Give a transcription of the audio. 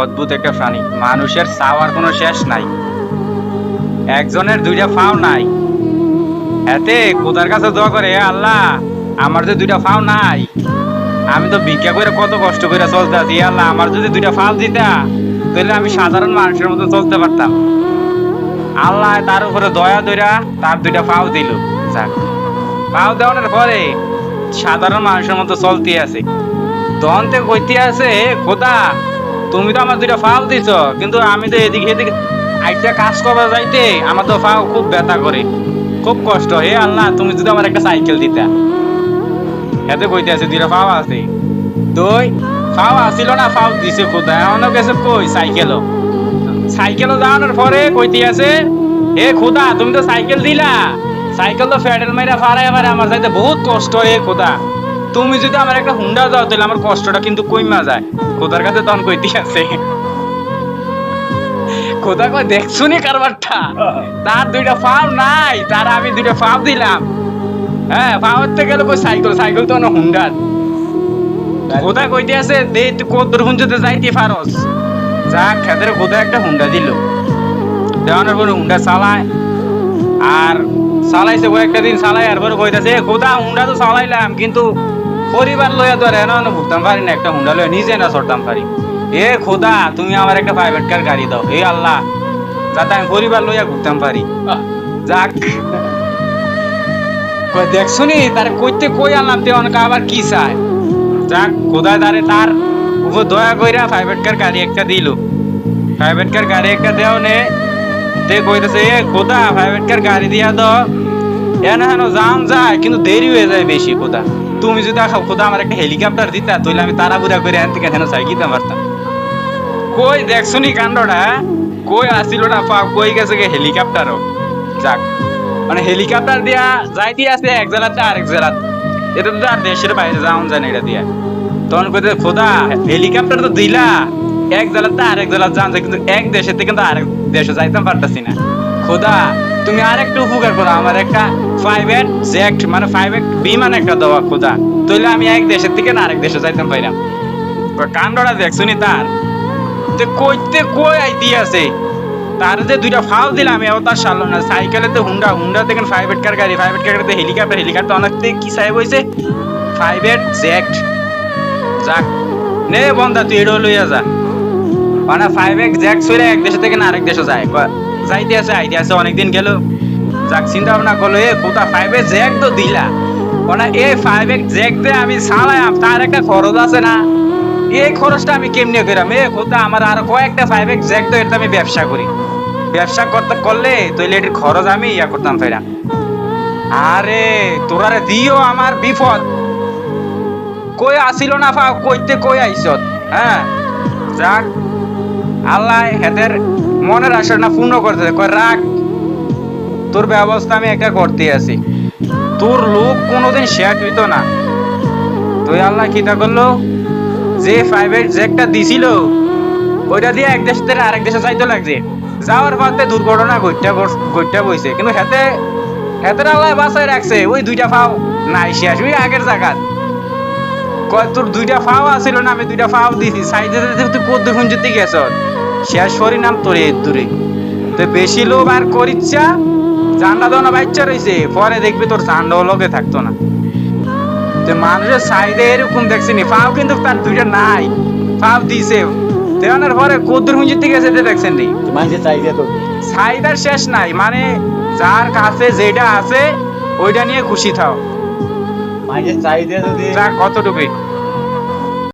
অদ্ভুত একটা প্রাণী। মানুষের চাওয়ার কোনো শেষ নাই। একজনের দুইটা পাও নাই, এতে খোদার কাছে দোয়া করে, "হে আল্লাহ, আমার যে দুইটা পাও নাই, আমি তো ভিক্ষা করে কত কষ্ট করে চলতে আছি, আল্লাহ আমার যদি দুইটা পাও দিতা তাহলে আমি সাধারণ মানুষের মতো চলতে পারতাম।" আল্লাহ তার উপরে দয়া দইরা তার দুইটা পাও দিল। যাক, পাও দেওয়ানোর পরে সাধারণ মানুষের মতো চলতে আছে। তখন থেকে কইতে আছে, খোদা তুমি তো আমার দুইটা পাও দিছ, কিন্তু আমি তো এদিকে এদিকে আইটা কাজ করবা যাইতে আমার তো পাও খুব ব্যথা করে, খুব কষ্ট। হে আল্লাহ, তুমি যদি আমার একটা সাইকেল দিতা। এতে কইতে আছে দুইটা পাও আছে, তুই পাও আসিল না, পাও দিছে খোদা, এমনও গেছে কই সাইকেলও। সাইকেলও যাওয়ানোর পরে কইতে আছে, এ খোদা তুমি তো সাইকেল দিলা, সাইকেল তো ফেডাল মাইরা ফারাই এবারে আমার যাইতে বহুত কষ্ট। এ খোদা, তুমি যদি আমার একটা হুন্ডা দাও তাহলে আমার কষ্টটা কিন্তু কইমা যায়। খোদার কাছে তখন কইতে আছে, খোদা কই দেখছুনি কারবারটা, তার দুইটা পাও নাই, তার আমি দুইটা পাও দিলাম। হ্যাঁ, পাও হতে গেল কই সাইকেল, সাইকেল তো না হুন্ডার। খোদা কইতে আছে, দে তুই কদ্দুর হুঞ্জতে যাইতে পারস। যাক, খেতের খোদা একটা হুন্ডা দিল। দেওয়ানোর পরে হুন্ডা চালায়, আর চালাইছে কয়েকটা দিন চালাই, আর পরে কইতাছে, খোদা হুন্ডা তো চালাইলাম, কিন্তু পরিবার লইয়া তো আর এনে ঘুরতাম পারি না, একটা হুন্ডা লইয়া নিজে না চড়তাম পারি। এ খোদা তুমি আমার একটা প্রাইভেট কার গাড়ি দাও, হে আল্লাহ, যাতে আমি পরিবার লইয়া ঘুরতাম পারি। যাক, দেখছুনি তার কইতে কই আনলাম, তে অনেক আবার কি চায়। যাক, খোদা তারে তার উপর দয়া কইরা প্রাইভেট কার গাড়ি একটা দিল। প্রাইভেট কার গাড়ি একটা দেও নে, তে কইতেছে, এ খোদা প্রাইভেট কার গাড়ি দিয়া দাও, এনা হেন জাম যায় কিন্তু দেরি হয়ে যায় বেশি। খোদা তুমি যদি খোদা আমার একটা হেলিকপ্টার দিতা তাহলে আমি তাড়াহুড়া করে এখান থেকে হেন চাই গিতাম পারতাম। কই দেখছুনি কাণ্ডটা, কই আসিল না পা, কই গেছে গে হেলিকপ্টারও। যাক, মানে হেলিকপ্টার দিয়া যাইতে আছে এক জেলাতে আরেক জেলাত, এটা তো আর দেশের বাইরে যাওয়া যায় না এটা দিয়া। তখন কইতে, খোদা হেলিকপ্টার তো দিলা, এক জেলাতে আরেক জেলাত যাওয়া যায়, কিন্তু এক দেশের থেকে তো আরেক দেশে যাইতাম পারতাছি না। খোদা তুমি আর একটু উপকার করো, আমার একটা প্রাইভেট জেট মানে প্রাইভেট বিমান একটা দেওয়া খোদা, তাহলে আমি এক দেশের থেকে না আরেক দেশে যাইতাম পাইলাম। কাণ্ডটা দেখছুনি তার, কইতে কই আইতি আছে, তার যে দুইটা ফাল দিলাম এও তার সারল না। সাইকেলে তো হুন্ডা, হুন্ডা দেখেন প্রাইভেট কার গাড়ি, প্রাইভেট কার গাড়িতে হেলিকপ্টার, হেলিকপ্টার অনেক কি সাহেব হয়েছে প্রাইভেট জেট। যাক, নে বন্ধা তুই এটাও লইয়া যা, মানে প্রাইভেট জেট ছড়ে এক দেশ থেকে না আরেক দেশে যায়, যাইতে আছে আইতে আছে অনেকদিন গেল। যাক, চিন্তা ভাবনা করলো, এ কোথা প্রাইভেট জেট তো দিলা, মানে এই প্রাইভেট জেট দিয়ে আমি চালাম, তার একটা খরচ আছে না, এই খরচটা আমি কেমনে করাম। এ কোথা আমার আর কয়েকটা প্রাইভেট জেট তো এটা আমি ব্যবসা করি, ব্যবসা করলে তাহলে এটির খরচ আমি ইয়া করতাম ফেরা। আরে তোরারে দিও আমার বিপদ, কই আসিল না পা, কইতে কই আইছত। হ্যাঁ, যাক, আল্লাহ হেদের মনের আশা না পূর্ণ করতে, কয় রাখ, তোর ব্যবস্থা আমি একটা করতে আছি, তোর লোক কোনোদিন শেয়ার হইতো না। তুই আল্লাহ কিতা করলো, যে প্রাইভেট জেটটা দিছিল ওইটা দিয়ে এক দেশ থেকে আরেক দেশে যাইতে লাগছে, যাওয়ার পথে দুর্ঘটনা ঘটতে বইছে, কিন্তু হেতের আল্লাহ বাঁচাই রাখছে, ওই দুইটা ফাও নাই শেষ, ওই আগের জায়গাত। কয় তোর দুইটা ফাও আছিল না, আমি দুইটা ফাও দিছি, সাইডে তুই কদ্দুর হুঞ্জুতি গেছ, শেষ পরিণাম তোর এর দূরে। তো বেশি লোভ আর করিচ্ছা, জান্ডা দোনা বাচ্চা রয়েছে, পরে দেখবি তোর জান্ডাও লগে থাকতো না। তো মানুষের সাইডে এরকম দেখছিনি, ফাও কিন্তু তার দুইটা নাই, ফাও দিছে, দেওয়ানোর পরে কদ্দুর হুঞ্জুতি গেছে দেখছেন নি, মানুষের চাহিদা তো চাহিদার শেষ নাই, মানে যার কাছে যেটা আছে ওইটা নিয়ে খুশি থাও। মানুষের চাহিদা যদি যা কতটুকুই